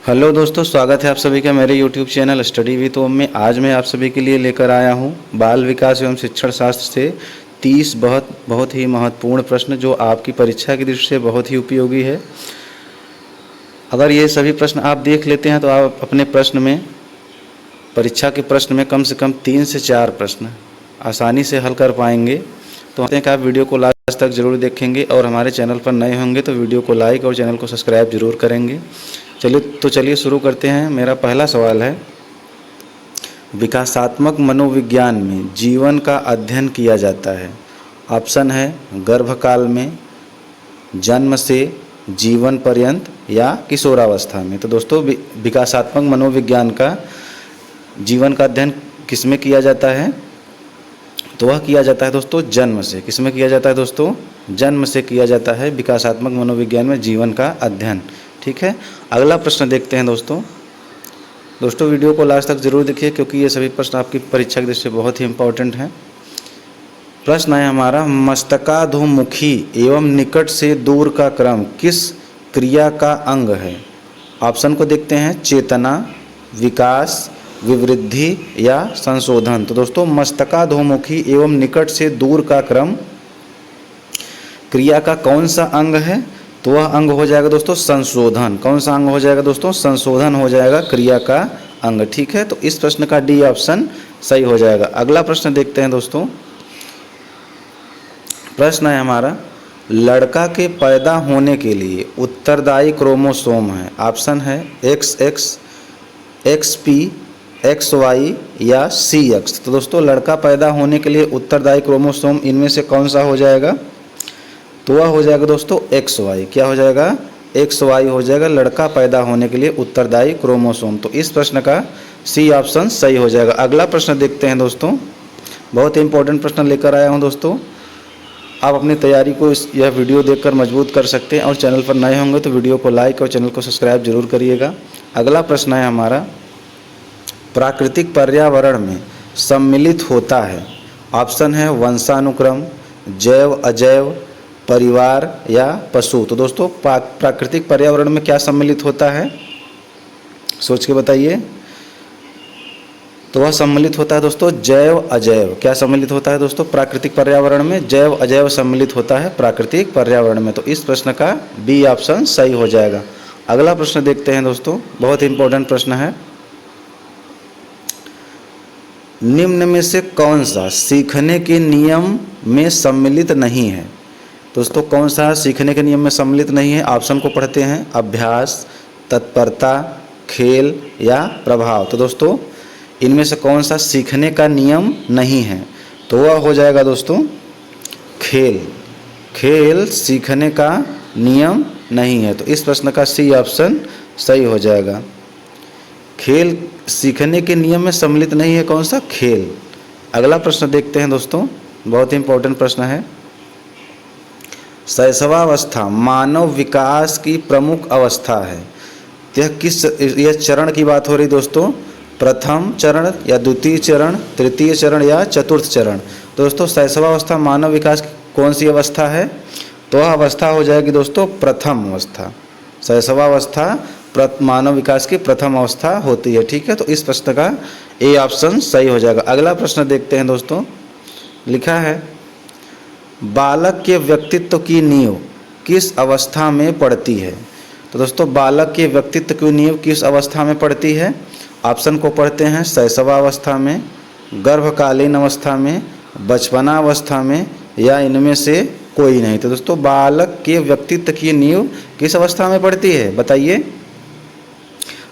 Hello दोस्तों, स्वागत है आप सभी का मेरे YouTube चैनल स्टडी विद ओम में। आज मैं आप सभी के लिए लेकर आया हूं बाल विकास एवं शिक्षण शास्त्र से 30 बहुत ही महत्वपूर्ण प्रश्न जो आपकी परीक्षा की दृष्टि से बहुत ही उपयोगी है। अगर ये सभी प्रश्न आप देख लेते हैं तो आप अपने परीक्षा के प्रश्न में कम से कम 3 से 4 प्रश्न आसानी से हल कर पाएंगे। तो कहते हैं कि आप वीडियो को लास्ट तक जरूर देखेंगे और हमारे चैनल पर नए होंगे तो वीडियो को लाइक और चैनल को सब्सक्राइब जरूर करेंगे। चलिए शुरू करते हैं। मेरा पहला सवाल है, विकासात्मक मनोविज्ञान में जीवन का अध्ययन किया जाता है। ऑप्शन है गर्भकाल में, जन्म से, जीवन पर्यंत या किशोरावस्था में। तो दोस्तों, विकासात्मक मनोविज्ञान का जीवन का अध्ययन किस में किया जाता है? तो वह किया जाता है दोस्तों जन्म से। किस में किया जाता है दोस्तों? जन्म से किया जाता है विकासात्मक मनोविज्ञान में जीवन का अध्ययन। ठीक है, अगला प्रश्न देखते हैं दोस्तों वीडियो को लास्ट तक जरूर देखिए क्योंकि ये सभी प्रश्न आपकी परीक्षा की दृष्टि से बहुत ही इंपॉर्टेंट हैं। प्रश्न है हमारा, मस्तकाधोमुखी एवं निकट से दूर का क्रम किस क्रिया का अंग है? ऑप्शन को देखते हैं, चेतना, विकास, विवृद्धि या संशोधन। तो दोस्तों, मस्तकाधोमुखी एवं निकट से दूर का क्रम क्रिया का कौन सा अंग है? तो वह अंग हो जाएगा दोस्तों संशोधन। कौन सा अंग हो जाएगा दोस्तों? संशोधन हो जाएगा क्रिया का अंग। ठीक है, तो इस प्रश्न का डी ऑप्शन सही हो जाएगा। अगला प्रश्न देखते हैं दोस्तों। प्रश्न है हमारा, लड़का के पैदा होने के लिए उत्तरदायी क्रोमोसोम है। ऑप्शन है XX, XP, XY या CX। तो दोस्तों, लड़का पैदा होने के लिए उत्तरदायी क्रोमोसोम इनमें से कौन सा हो जाएगा? तो वह हो जाएगा दोस्तों XY। क्या हो जाएगा? XY हो जाएगा लड़का पैदा होने के लिए उत्तरदायी क्रोमोसोम। तो इस प्रश्न का C ऑप्शन सही हो जाएगा। अगला प्रश्न देखते हैं दोस्तों। बहुत ही इंपॉर्टेंट प्रश्न लेकर आया हूं दोस्तों। आप अपनी तैयारी को यह वीडियो देखकर मजबूत कर सकते हैं और चैनल पर नए होंगे तो वीडियो को लाइक और चैनल को सब्सक्राइब जरूर करिएगा। अगला प्रश्न है हमारा, प्राकृतिक पर्यावरण में सम्मिलित होता है। ऑप्शन है वंशानुक्रम, जैव अजैव, परिवार या पशु। तो दोस्तों, प्राकृतिक पर्यावरण में क्या सम्मिलित होता है? सोच के बताइए। तो वह सम्मिलित होता है दोस्तों जैव अजैव। क्या सम्मिलित होता है दोस्तों? प्राकृतिक पर्यावरण में जैव अजैव सम्मिलित होता है प्राकृतिक पर्यावरण में। तो इस प्रश्न का बी ऑप्शन सही हो जाएगा। अगला प्रश्न देखते हैं दोस्तों, बहुत इंपॉर्टेंट प्रश्न है। निम्न में से कौन सा सीखने के नियम में सम्मिलित नहीं है? दोस्तों, कौन सा सीखने के नियम में सम्मिलित नहीं है? ऑप्शन को पढ़ते हैं, अभ्यास, तत्परता, खेल या प्रभाव। तो दोस्तों, इनमें से कौन सा सीखने का नियम नहीं है? तो वह हो जाएगा दोस्तों खेल। खेल सीखने का नियम नहीं है। तो इस प्रश्न का सी ऑप्शन सही हो जाएगा। खेल सीखने के नियम में सम्मिलित नहीं है, कौन सा? खेल। अगला प्रश्न देखते हैं दोस्तों, बहुत ही इंपॉर्टेंट प्रश्न है। शैशवावस्था मानव विकास की प्रमुख अवस्था है। यह चरण की बात हो रही दोस्तों, प्रथम चरण या द्वितीय चरण, तृतीय चरण या चतुर्थ चरण। दोस्तों, शैशवावस्था मानव विकास की कौन सी अवस्था है? तो वह अवस्था हो जाएगी दोस्तों प्रथम अवस्था। शैशवावस्था मानव विकास की प्रथम अवस्था होती है। ठीक है, तो इस प्रश्न का ए ऑप्शन सही हो जाएगा। अगला प्रश्न देखते हैं दोस्तों। लिखा है, बालक के व्यक्तित्व की नींव किस अवस्था में पड़ती है? तो दोस्तों, बालक के व्यक्तित्व की नींव किस अवस्था में पड़ती है? ऑप्शन को पढ़ते हैं, शैशवावस्था में, गर्भकालीन अवस्था में, बचपनावस्था में या इनमें से कोई नहीं। तो दोस्तों, बालक के व्यक्तित्व की नींव किस अवस्था में पड़ती है बताइए?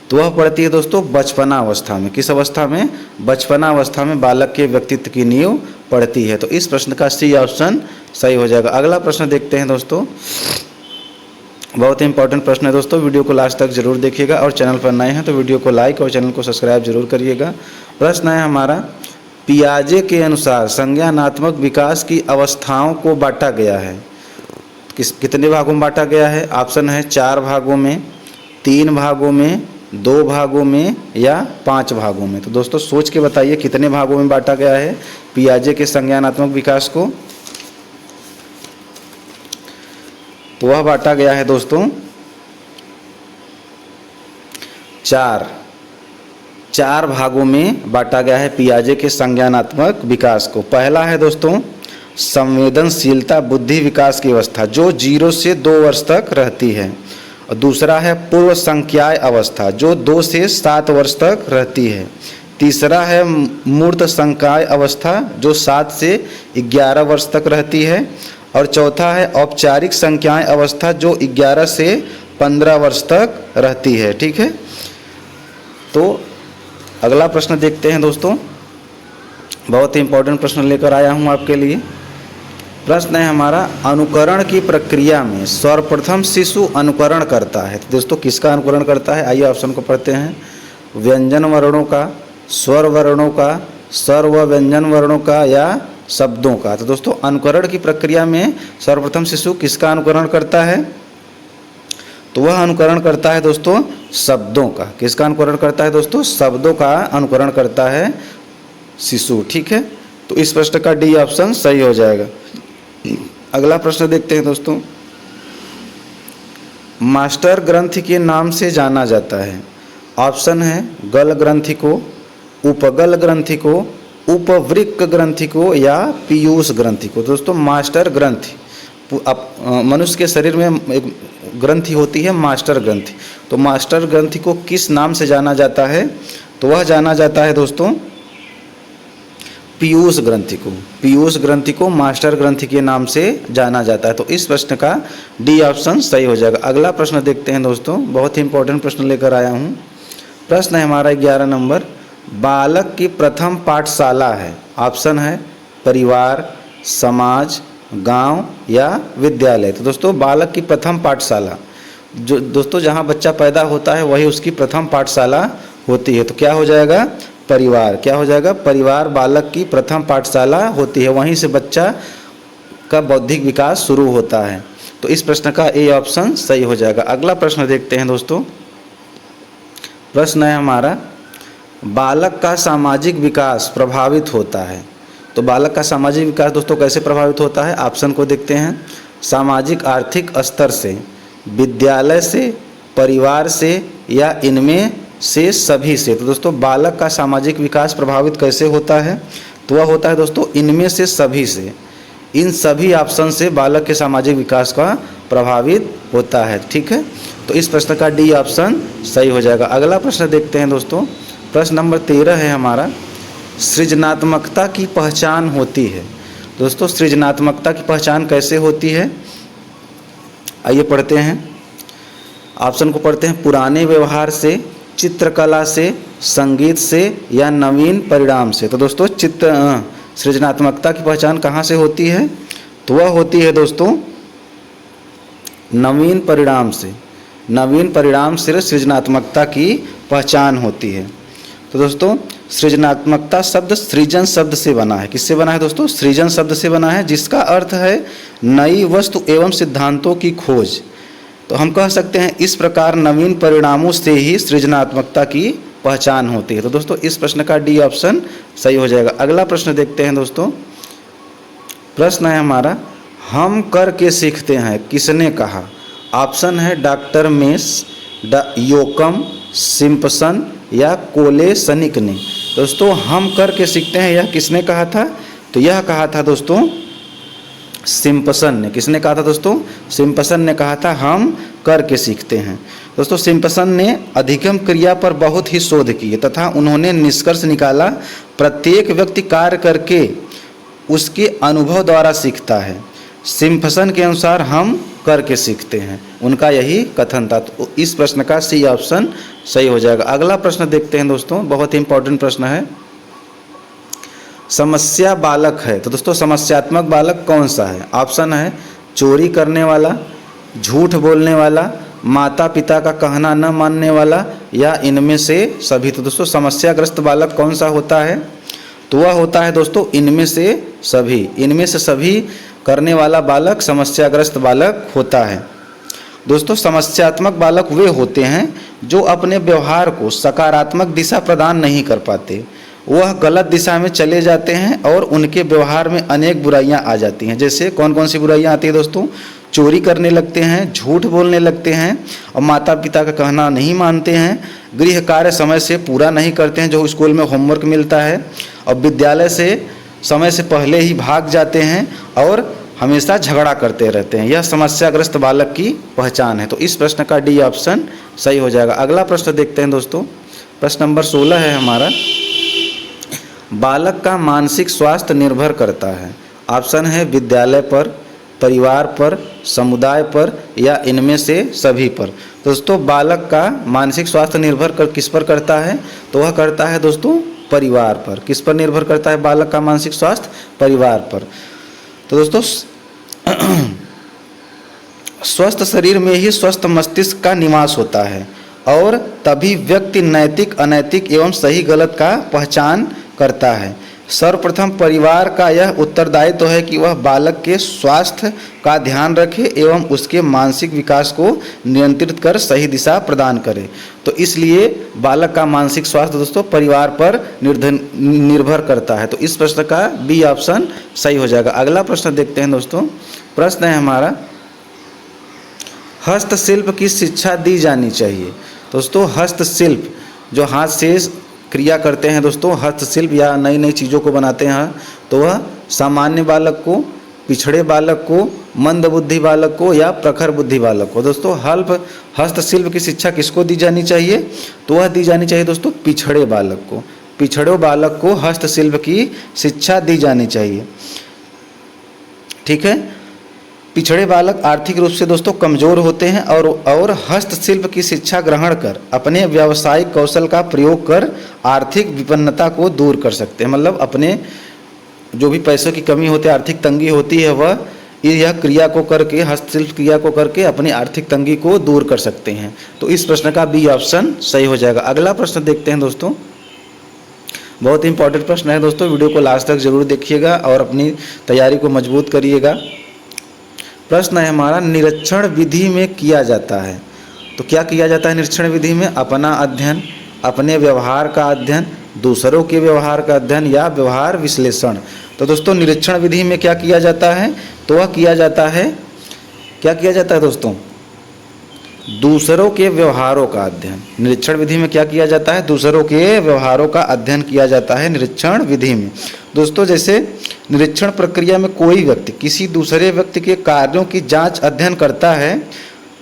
तो वह पड़ती है दोस्तों बचपनावस्था में। किस अवस्था में? बचपनावस्था में बालक के व्यक्तित्व की नींव पड़ती है। तो इस प्रश्न का सी ऑप्शन सही हो जाएगा। अगला प्रश्न देखते हैं दोस्तों, बहुत ही इंपॉर्टेंट प्रश्न है दोस्तों। वीडियो को लास्ट तक जरूर देखिएगा और चैनल पर नए हैं तो वीडियो को लाइक और चैनल को सब्सक्राइब जरूर करिएगा। प्रश्न है हमारा, पियाजे के अनुसार संज्ञानात्मक विकास की अवस्थाओं को बांटा गया है। कितने भागों में बांटा गया है? ऑप्शन है 4 भागों में, 3 भागों में, 2 भागों में या 5 भागों में। तो दोस्तों, सोच के बताइए कितने भागों में बांटा गया है पियाजे के संज्ञानात्मक विकास को? तो वह बांटा गया है दोस्तों चार भागों में बांटा गया है पियाजे के संज्ञानात्मक विकास को। पहला है दोस्तों संवेदनशीलता बुद्धि विकास की अवस्था जो 0 से 2 वर्ष तक रहती है, और दूसरा है पूर्व संज्ञाय अवस्था जो 2 से 7 वर्ष तक रहती है। तीसरा है मूर्त संज्ञाय अवस्था जो 7 से 11 वर्ष तक रहती है, और चौथा है औपचारिक संज्ञाय अवस्था जो 11 से 15 वर्ष तक रहती है। ठीक है, तो अगला प्रश्न देखते हैं दोस्तों। बहुत ही इंपॉर्टेंट प्रश्न लेकर आया हूँ आपके लिए। प्रश्न है हमारा, अनुकरण की प्रक्रिया में सर्वप्रथम शिशु अनुकरण करता है। तो दोस्तों किसका अनुकरण करता है, आइए ऑप्शन को पढ़ते हैं। व्यंजन वर्णों का, स्वर वर्णों का, सर्व व्यंजन वर्णों का या शब्दों का। तो दोस्तों अनुकरण की प्रक्रिया में सर्वप्रथम शिशु किसका अनुकरण करता है, तो वह अनुकरण करता है दोस्तों शब्दों का। किसका अनुकरण करता है दोस्तों, शब्दों का अनुकरण करता है शिशु। ठीक है, तो इस प्रश्न का डी ऑप्शन सही हो जाएगा। अगला प्रश्न देखते हैं दोस्तों। मास्टर ग्रंथि के नाम से जाना जाता है। ऑप्शन है गल ग्रंथि को, उपगल ग्रंथि को, उपवृक्क ग्रंथि को या पीयूष ग्रंथि को। दोस्तों मास्टर ग्रंथि, मनुष्य के शरीर में एक ग्रंथि होती है मास्टर ग्रंथि। तो मास्टर ग्रंथि को किस नाम से जाना जाता है, तो वह जाना जाता है दोस्तों पीयूष ग्रंथि को। पीयूष ग्रंथि को मास्टर ग्रंथि के नाम से जाना जाता है। तो इस प्रश्न का डी ऑप्शन सही हो जाएगा। अगला प्रश्न देखते हैं दोस्तों, बहुत ही इंपॉर्टेंट प्रश्न लेकर आया हूँ। प्रश्न है हमारा 11 नंबर, बालक की प्रथम पाठशाला है। ऑप्शन है परिवार, समाज, गांव या विद्यालय। तो दोस्तों बालक की प्रथम पाठशाला, जो दोस्तों जहां बच्चा पैदा होता है वही उसकी प्रथम पाठशाला होती है। तो क्या हो जाएगा, परिवार। क्या हो जाएगा, परिवार बालक की प्रथम पाठशाला होती है, वहीं से बच्चा का बौद्धिक विकास शुरू होता है। तो इस प्रश्न का ए ऑप्शन सही हो जाएगा। अगला प्रश्न देखते हैं दोस्तों। प्रश्न है हमारा, बालक का सामाजिक विकास प्रभावित होता है। तो बालक का सामाजिक विकास दोस्तों कैसे प्रभावित होता है, ऑप्शन को देखते हैं। सामाजिक आर्थिक स्तर से, विद्यालय से, परिवार से या इनमें से सभी से। तो दोस्तों बालक का सामाजिक विकास प्रभावित कैसे होता है, तो वह होता है दोस्तों इनमें से सभी से। इन सभी ऑप्शन से बालक के सामाजिक विकास का प्रभावित होता है। ठीक है, तो इस प्रश्न का डी ऑप्शन सही हो जाएगा। अगला प्रश्न देखते हैं दोस्तों। प्रश्न नंबर 13 है हमारा, सृजनात्मकता की पहचान होती है। दोस्तों सृजनात्मकता की पहचान कैसे होती है, आइए पढ़ते हैं। ऑप्शन को पढ़ते हैं, पुराने व्यवहार से, चित्रकला से, संगीत से या नवीन परिणाम से। तो दोस्तों सृजनात्मकता की पहचान कहाँ से होती है, तो वह होती है दोस्तों नवीन परिणाम से। नवीन परिणाम से सृजनात्मकता की पहचान होती है। तो दोस्तों सृजनात्मकता शब्द सृजन शब्द से बना है। किससे बना है दोस्तों, सृजन शब्द से बना है, जिसका अर्थ है नई वस्तु एवं सिद्धांतों की खोज। तो हम कह सकते हैं इस प्रकार नवीन परिणामों से ही सृजनात्मकता की पहचान होती है। तो दोस्तों इस प्रश्न का डी ऑप्शन सही हो जाएगा। अगला प्रश्न देखते हैं दोस्तों। प्रश्न है हमारा, हम करके सीखते हैं किसने कहा। ऑप्शन है डॉक्टर मेस, योकम, सिम्पसन या कोलेसनिक ने। दोस्तों हम करके सीखते हैं यह किसने कहा था, तो यह कहा था दोस्तों सिम्पसन ने। किसने कहा था दोस्तों, सिम्पसन ने कहा था हम करके सीखते हैं। दोस्तों सिम्पसन ने अधिगम क्रिया पर बहुत ही शोध की तथा उन्होंने निष्कर्ष निकाला, प्रत्येक व्यक्ति कार्य करके उसके अनुभव द्वारा सीखता है। सिम्पसन के अनुसार हम करके सीखते हैं, उनका यही कथन था। तो इस प्रश्न का सी ऑप्शन सही हो जाएगा। अगला प्रश्न देखते हैं दोस्तों, बहुत ही इंपॉर्टेंट प्रश्न है। समस्या बालक है, तो दोस्तों समस्यात्मक बालक कौन सा है। ऑप्शन है चोरी करने वाला, झूठ बोलने वाला, माता पिता का कहना न मानने वाला या इनमें से सभी। तो दोस्तों समस्याग्रस्त बालक कौन सा होता है, तो वह होता है दोस्तों इनमें से सभी। इनमें से सभी करने वाला बालक समस्याग्रस्त बालक होता है। दोस्तों समस्यात्मक बालक वे होते हैं जो अपने व्यवहार को सकारात्मक दिशा प्रदान नहीं कर पाते, वह गलत दिशा में चले जाते हैं और उनके व्यवहार में अनेक बुराइयां आ जाती हैं। जैसे कौन कौन सी बुराइयां आती हैं दोस्तों, चोरी करने लगते हैं, झूठ बोलने लगते हैं और माता पिता का कहना नहीं मानते हैं, गृह कार्य समय से पूरा नहीं करते हैं जो स्कूल में होमवर्क मिलता है, और विद्यालय से समय से पहले ही भाग जाते हैं और हमेशा झगड़ा करते रहते हैं। यह समस्याग्रस्त बालक की पहचान है। तो इस प्रश्न का डी ऑप्शन सही हो जाएगा। अगला प्रश्न देखते हैं दोस्तों, प्रश्न नंबर 16 है हमारा, बालक का मानसिक स्वास्थ्य निर्भर करता है। ऑप्शन है विद्यालय पर, परिवार पर, समुदाय पर या इनमें से सभी पर। दोस्तों बालक का मानसिक स्वास्थ्य निर्भर किस पर करता है? तो वह करता है दोस्तों परिवार पर। किस पर निर्भर करता है बालक का मानसिक स्वास्थ्य? परिवार पर। तो दोस्तों स्वस्थ शरीर में ही स्वस्थ मस्तिष्क का निवास होता है और तभी व्यक्ति नैतिक, अनैतिक एवं सही गलत का पहचान करता है। सर्वप्रथम परिवार का यह उत्तरदायित्व है कि वह बालक के स्वास्थ्य का ध्यान रखे एवं उसके मानसिक विकास को नियंत्रित कर सही दिशा प्रदान करे। तो इसलिए बालक का मानसिक स्वास्थ्य दोस्तों परिवार पर निर्भर करता है। तो इस प्रश्न का बी ऑप्शन सही हो जाएगा। अगला प्रश्न देखते हैं दोस्तों, प्रश्न है हमारा, हस्तशिल्प की शिक्षा दी जानी चाहिए। दोस्तों हस्तशिल्प जो हाथ से क्रिया करते हैं दोस्तों, हस्तशिल्प या नई नई चीज़ों को बनाते हैं, तो वह सामान्य बालक को, पिछड़े बालक को, मंद बुद्धि बालक को या प्रखर बुद्धि बालक को। दोस्तों हस्तशिल्प की शिक्षा किसको दी जानी चाहिए? तो वह दी जानी चाहिए दोस्तों पिछड़े बालक को। पिछड़े बालक को हस्तशिल्प की शिक्षा दी जानी चाहिए। ठीक है, पिछड़े बालक आर्थिक रूप से दोस्तों कमज़ोर होते हैं और हस्तशिल्प की शिक्षा ग्रहण कर अपने व्यावसायिक कौशल का प्रयोग कर आर्थिक विपन्नता को दूर कर सकते हैं। मतलब अपने जो भी पैसों की कमी होती है, आर्थिक तंगी होती है, वह यह क्रिया को करके, हस्तशिल्प क्रिया को करके अपनी आर्थिक तंगी को दूर कर सकते हैं। तो इस प्रश्न का बी ऑप्शन सही हो जाएगा। अगला प्रश्न देखते हैं दोस्तों, बहुत इंपॉर्टेंट प्रश्न है दोस्तों, वीडियो को लास्ट तक जरूर देखिएगा और अपनी तैयारी को मजबूत करिएगा। प्रश्न है हमारा, निरीक्षण विधि में किया जाता है। तो क्या किया जाता है निरीक्षण विधि में? अपना अध्ययन, अपने व्यवहार का अध्ययन, दूसरों के व्यवहार का अध्ययन या व्यवहार विश्लेषण। तो दोस्तों निरीक्षण विधि में क्या किया जाता है? तो वह किया जाता है, क्या किया जाता है दोस्तों? दूसरों के व्यवहारों का अध्ययन। निरीक्षण विधि में क्या किया जाता है? दूसरों के व्यवहारों का अध्ययन किया जाता है निरीक्षण विधि में। दोस्तों जैसे निरीक्षण प्रक्रिया में कोई व्यक्ति किसी दूसरे व्यक्ति के कार्यों की जांच अध्ययन करता है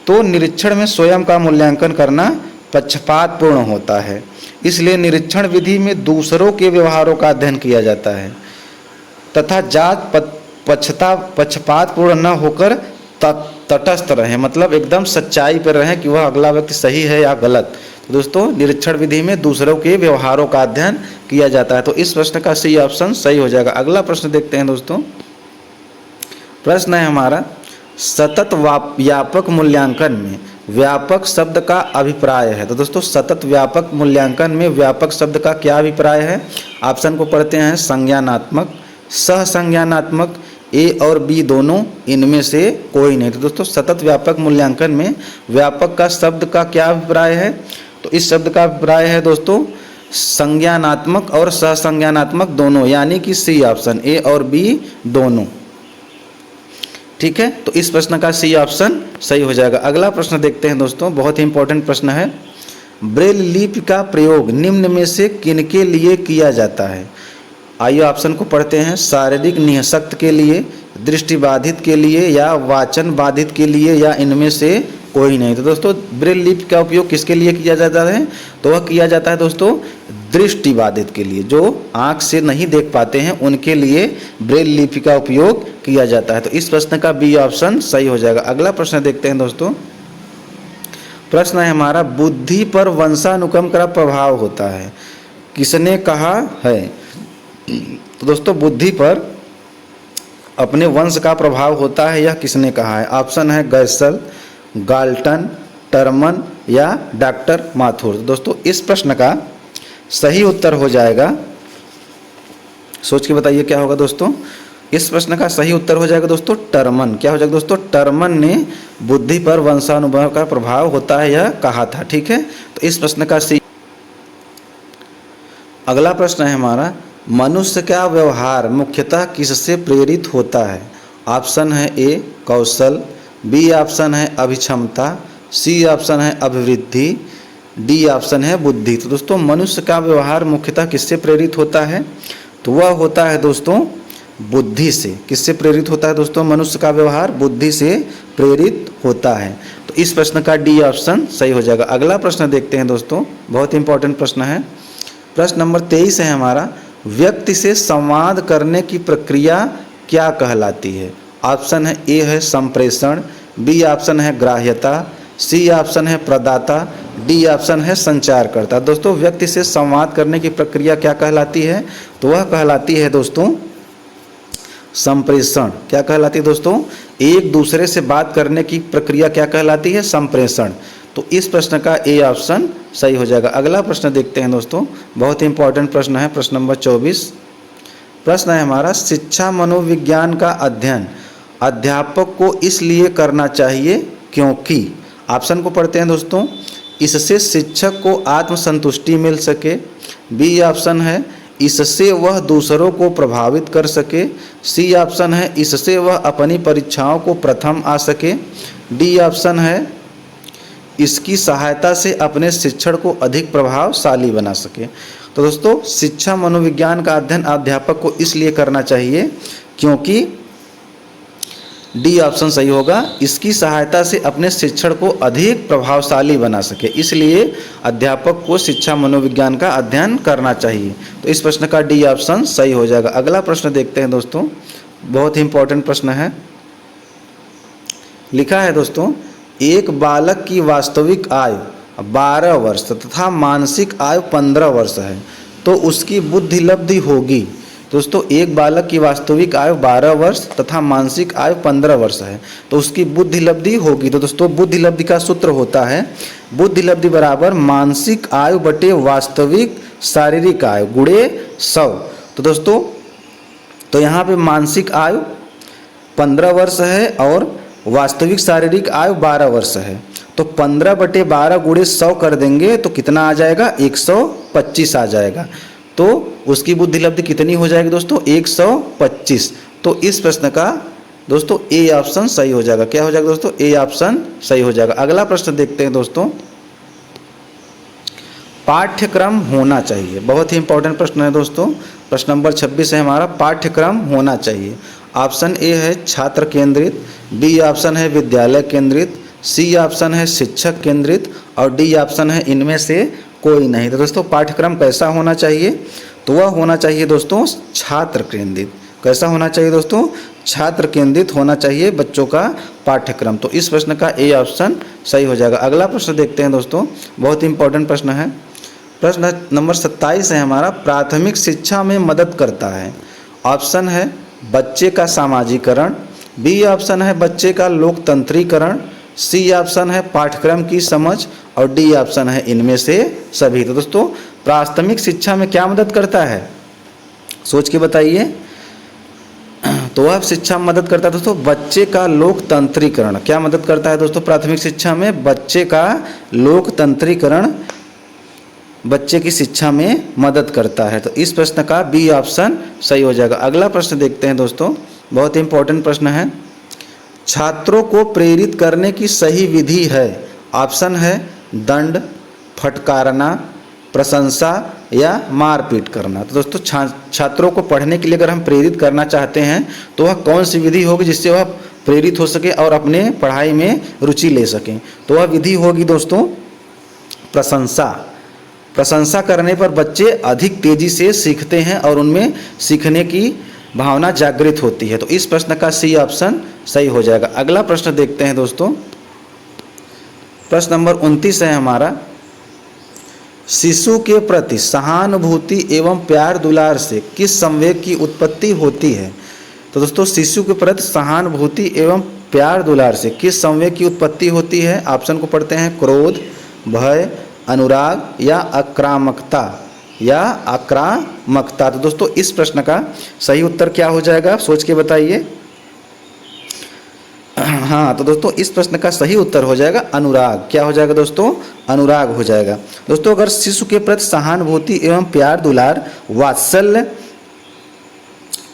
तो निरीक्षण में स्वयं का मूल्यांकन करना पक्षपातपूर्ण होता है। इसलिए निरीक्षण विधि में दूसरों के व्यवहारों का अध्ययन किया जाता है तथा जांच पक्षपातपूर्ण न होकर तटस्थ रहे, मतलब एकदम सच्चाई पर रहें कि वह अगला व्यक्ति सही है या गलत। तो दोस्तों निरीक्षण विधि में दूसरों के व्यवहारों का अध्ययन किया जाता है। तो इस प्रश्न का सी ऑप्शन सही हो जाएगा। अगला प्रश्न देखते हैं दोस्तों, प्रश्न है हमारा, सतत व्यापक मूल्यांकन में व्यापक शब्द का अभिप्राय है। तो दोस्तों सतत व्यापक मूल्यांकन में व्यापक शब्द का क्या अभिप्राय है? ऑप्शन को पढ़ते हैं, संज्ञानात्मक, सहसंज्ञानात्मक, ए और बी दोनों, इनमें से कोई नहीं। तो दोस्तों सतत व्यापक मूल्यांकन में व्यापक का शब्द का क्या अभिप्राय है? तो इस शब्द का अभिप्राय है दोस्तों संज्ञानात्मक और सहसंज्ञानात्मक दोनों, यानी कि सी ऑप्शन, ए और बी दोनों। ठीक है, तो इस प्रश्न का सी ऑप्शन सही हो जाएगा। अगला प्रश्न देखते हैं दोस्तों, बहुत ही इंपॉर्टेंट प्रश्न है, ब्रेल लिपि का प्रयोग निम्न में से किनके लिए किया जाता है? आइए ऑप्शन को पढ़ते हैं, शारीरिक निःशक्त के लिए, दृष्टिबाधित के लिए या वाचन बाधित के लिए या इनमें से कोई नहीं। तो दोस्तों ब्रेल लिपि का उपयोग किसके लिए किया जाता है? तो वह किया जाता है दोस्तों दृष्टिबाधित के लिए, जो आँख से नहीं देख पाते हैं उनके लिए ब्रेल लिपि का उपयोग किया जाता है। तो इस प्रश्न का बी ऑप्शन सही हो जाएगा। अगला प्रश्न देखते हैं दोस्तों, प्रश्न है हमारा, बुद्धि पर वंशानुक्रम का प्रभाव होता है, किसने कहा है? तो दोस्तों बुद्धि पर अपने वंश का प्रभाव होता है, यह किसने कहा है? ऑप्शन है गैसल, गाल्टन, टर्मन या डॉक्टर माथुर। दोस्तों इस प्रश्न का सही उत्तर हो जाएगा, सोच के बताइए क्या होगा दोस्तों? इस प्रश्न का सही उत्तर हो जाएगा दोस्तों टर्मन। क्या हो जाएगा दोस्तों? टर्मन ने बुद्धि पर वंशानुक्रम का प्रभाव होता है यह कहा था। ठीक है, तो इस प्रश्न का सही। अगला प्रश्न है हमारा, मनुष्य का व्यवहार मुख्यतः किससे प्रेरित होता है? ऑप्शन है ए कौशल, बी ऑप्शन है अभिक्षमता, सी ऑप्शन है अभिवृद्धि डी ऑप्शन है बुद्धि। तो दोस्तों मनुष्य का व्यवहार मुख्यतः किससे प्रेरित होता है? तो वह होता है दोस्तों बुद्धि से। किससे प्रेरित होता है दोस्तों? मनुष्य का व्यवहार बुद्धि से प्रेरित होता है। तो इस प्रश्न का डी ऑप्शन सही हो जाएगा। अगला प्रश्न देखते हैं दोस्तों, बहुत इंपॉर्टेंट प्रश्न है। प्रश्न नंबर 23 है हमारा, व्यक्ति से संवाद करने की प्रक्रिया क्या कहलाती है? ऑप्शन है ए है संप्रेषण, बी ऑप्शन है ग्राह्यता, सी ऑप्शन है प्रदाता, डी ऑप्शन है संचारकर्ता। दोस्तों व्यक्ति से संवाद करने की प्रक्रिया क्या कहलाती है? तो वह कहलाती है दोस्तों संप्रेषण। क्या कहलाती है दोस्तों? एक दूसरे से बात करने की प्रक्रिया क्या कहलाती है? संप्रेषण। तो इस प्रश्न का ए ऑप्शन सही हो जाएगा। अगला प्रश्न देखते हैं दोस्तों, बहुत ही इंपॉर्टेंट प्रश्न है। प्रश्न नंबर 24 प्रश्न है हमारा, शिक्षा मनोविज्ञान का अध्ययन अध्यापक को इसलिए करना चाहिए क्योंकि, ऑप्शन को पढ़ते हैं दोस्तों, इससे शिक्षक को आत्मसंतुष्टि मिल सके, बी ऑप्शन है इससे वह दूसरों को प्रभावित कर सके, सी ऑप्शन है इससे वह अपनी परीक्षाओं को प्रथम आ सके, डी ऑप्शन है इसकी सहायता से अपने शिक्षण को अधिक प्रभावशाली बना सके। तो दोस्तों शिक्षा मनोविज्ञान का अध्ययन अध्यापक को इसलिए करना चाहिए क्योंकि डी ऑप्शन सही होगा, इसकी सहायता से अपने शिक्षण को अधिक प्रभावशाली बना सके, इसलिए अध्यापक को शिक्षा मनोविज्ञान का अध्ययन करना चाहिए। तो इस प्रश्न का डी ऑप्शन सही हो जाएगा। अगला प्रश्न देखते हैं दोस्तों, बहुत ही इंपॉर्टेंट प्रश्न है। लिखा है दोस्तों, एक बालक की वास्तविक आयु 12 वर्ष तथा मानसिक आयु 15 वर्ष है तो उसकी बुद्धि लब्धि होगी। दोस्तों एक बालक की वास्तविक आयु 12 वर्ष तथा मानसिक आयु 15 वर्ष है तो उसकी बुद्धि लब्धि होगी। तो दोस्तों बुद्धि लब्धि का सूत्र होता है बुद्धि लब्धि बराबर मानसिक आयु बटे वास्तविक शारीरिक आयु गुणे 100। तो दोस्तों तो यहाँ पे मानसिक आयु 15 वर्ष है और वास्तविक शारीरिक आयु 12 वर्ष है, तो 15 बटे 12 गुणे 100 कर देंगे तो कितना आ जाएगा? 125 आ जाएगा। तो उसकी बुद्धि लब्धि कितनी हो जाएगी दोस्तों? 125। तो इस प्रश्न का दोस्तों ए ऑप्शन सही हो जाएगा। क्या हो जाएगा दोस्तों? ए ऑप्शन सही हो जाएगा। अगला प्रश्न देखते हैं दोस्तों, पाठ्यक्रम होना चाहिए। बहुत ही इंपॉर्टेंट प्रश्न है दोस्तों। प्रश्न नंबर 26 है हमारा, पाठ्यक्रम होना चाहिए। ऑप्शन ए है छात्र केंद्रित, बी ऑप्शन है विद्यालय केंद्रित, सी ऑप्शन है शिक्षक केंद्रित और डी ऑप्शन है इनमें से कोई नहीं। तो दोस्तों पाठ्यक्रम कैसा होना चाहिए? तो वह होना चाहिए दोस्तों छात्र केंद्रित। कैसा होना चाहिए दोस्तों? छात्र केंद्रित होना चाहिए बच्चों का पाठ्यक्रम। तो इस प्रश्न का ए ऑप्शन सही हो जाएगा। अगला प्रश्न देखते हैं दोस्तों, बहुत ही इंपॉर्टेंट प्रश्न है। प्रश्न नंबर 27 है हमारा, प्राथमिक शिक्षा में मदद करता है। ऑप्शन है बच्चे का सामाजिकरण, बी ऑप्शन है बच्चे का लोकतंत्रीकरण, सी ऑप्शन है पाठ्यक्रम की समझ और डी ऑप्शन है इनमें से सभी। तो दोस्तों प्राथमिक शिक्षा में क्या मदद करता है? सोच के बताइए। तो वह शिक्षा में मदद करता है दोस्तों बच्चे का लोकतंत्रीकरण। क्या मदद करता है दोस्तों प्राथमिक शिक्षा में? बच्चे का लोकतंत्रीकरण बच्चे की शिक्षा में मदद करता है। तो इस प्रश्न का बी ऑप्शन सही हो जाएगा। अगला प्रश्न देखते हैं दोस्तों, बहुत ही इंपॉर्टेंट प्रश्न है। छात्रों को प्रेरित करने की सही विधि है। ऑप्शन है दंड, फटकारना, प्रशंसा या मारपीट करना। तो दोस्तों छात्रों को पढ़ने के लिए अगर हम प्रेरित करना चाहते हैं तो वह कौन सी विधि होगी जिससे वह प्रेरित हो सके और अपने पढ़ाई में रुचि ले सकें? तो वह विधि होगी दोस्तों प्रशंसा। प्रशंसा करने पर बच्चे अधिक तेजी से सीखते हैं और उनमें सीखने की भावना जागृत होती है। तो इस प्रश्न का सी ऑप्शन सही हो जाएगा। अगला प्रश्न देखते हैं दोस्तों, प्रश्न नंबर 29 है हमारा, शिशु के प्रति सहानुभूति एवं प्यार दुलार से किस संवेग की उत्पत्ति होती है? तो दोस्तों शिशु के प्रति सहानुभूति एवं प्यार दुलार से किस संवेग की उत्पत्ति होती है? ऑप्शन को पढ़ते हैं क्रोध, भय, अनुराग या आक्रामकता तो दोस्तों इस प्रश्न का सही उत्तर क्या हो जाएगा? सोच के बताइए। हाँ, तो दोस्तों इस प्रश्न का सही उत्तर हो जाएगा अनुराग। क्या हो जाएगा दोस्तों? अनुराग हो जाएगा। दोस्तों अगर शिशु के प्रति सहानुभूति एवं प्यार दुलार वात्सल्य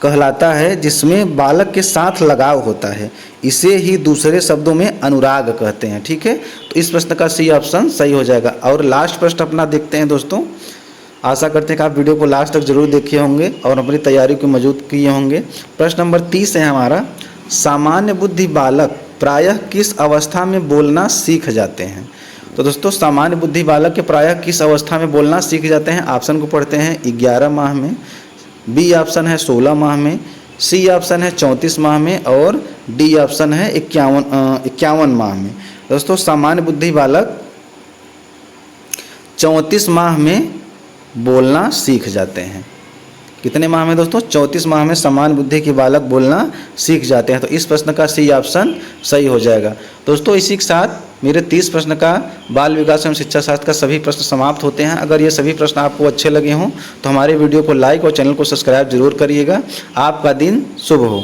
कहलाता है जिसमें बालक के साथ लगाव होता है, इसे ही दूसरे शब्दों में अनुराग कहते हैं। ठीक है, तो इस प्रश्न का सी ऑप्शन सही हो जाएगा। और लास्ट प्रश्न अपना देखते हैं दोस्तों। आशा करते हैं कि आप वीडियो को लास्ट तक जरूर देखे होंगे और अपनी तैयारी को मजबूत किए होंगे। प्रश्न नंबर 30 है हमारा, सामान्य बुद्धि बालक प्रायः किस अवस्था में बोलना सीख जाते हैं। तो दोस्तों सामान्य बुद्धि बालक के प्रायः किस अवस्था में बोलना सीख जाते हैं। ऑप्शन को पढ़ते हैं, 11 माह में, बी ऑप्शन है 16 माह में, सी ऑप्शन है 34 माह में और डी ऑप्शन है 51 माह में। दोस्तों सामान्य बुद्धि बालक 34 माह में बोलना सीख जाते हैं। कितने माह में दोस्तों? 34 माह में सामान्य बुद्धि के बालक बोलना सीख जाते हैं। तो इस प्रश्न का सी ऑप्शन सही हो जाएगा। दोस्तों इसी के साथ मेरे 30 प्रश्न का बाल विकास एवं शिक्षा शास्त्र का सभी प्रश्न समाप्त होते हैं। अगर ये सभी प्रश्न आपको अच्छे लगे हों तो हमारे वीडियो को लाइक और चैनल को सब्सक्राइब जरूर करिएगा। आपका दिन शुभ हो।